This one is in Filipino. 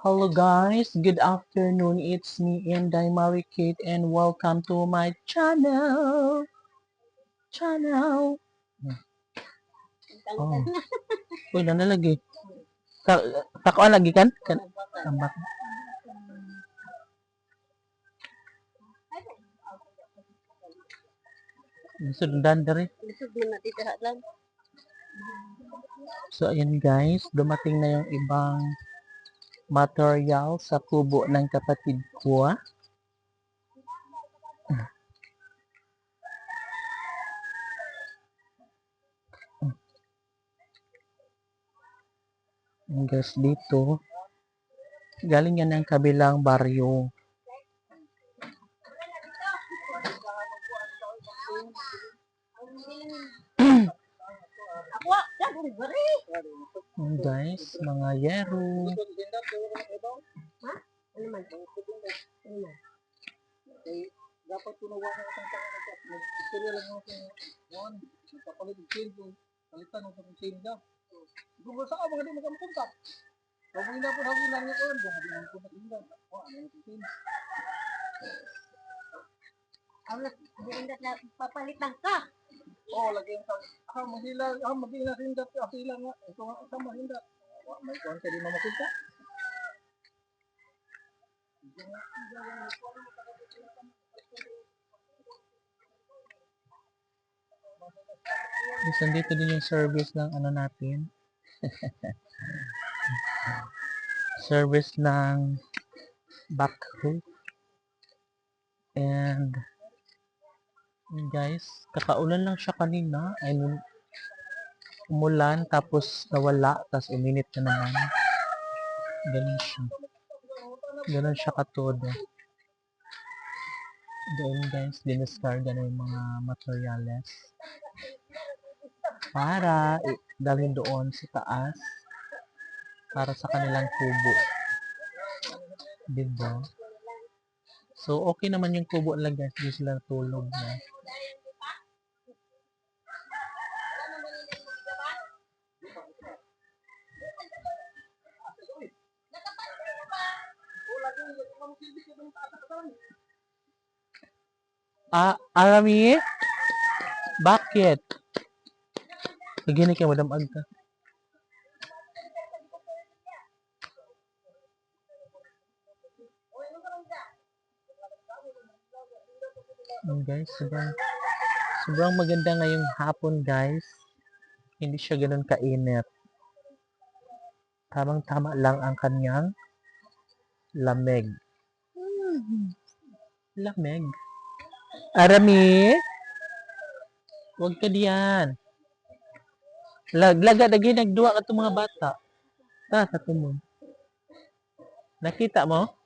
Hello guys, good afternoon. It's me Inday Marie Kate and welcome to my channel. Oh. Uy, na lagi. Takoan lagi kan? Tambak. Sundan dari. So ayan guys, dumating na yung ibang material sa kubo ng kapatid ko. Yung guys dito, galing yan ng kabilang baryo. Guys, mga yero. Dapat tunawa ng isang tangan istorya lang ako yon nagpapalit ng chain ko palitan ng itong chain ka gusto sa mga di magkamukunta kung hindi na po hawin lang yun kung hindi na po natindan ano yung chain Ang papalitan ka. lagi yung mahila maging natindat asila nga ito nga sa mahinda may kuhan ka di mamakunta Minsan dito din yung service ng ano natin. Service ng backhoe. And guys, kakaulan lang siya kanina. I mean, umulan tapos nawala tapos uminit na naman. Ganun siya. Ganun siya katodo. Doon guys, diniscarga na yung mga materials para dalhin doon sa taas para sa kanilang kubo. Diba? So, okay naman yung kubo nila guys. Hindi sila tulog na. Arami? Bakit? Lagi kayo Madam Agta. Guys, sobrang maganda ngayong hapon guys. Hindi siya ganun kainit. Tamang-tama lang ang kanyang lamig. Lamig. Arami? Huwag ka diyan. Laglaga lagi nagduwa ka itong mga bata. Sa tumon. Nakita mo?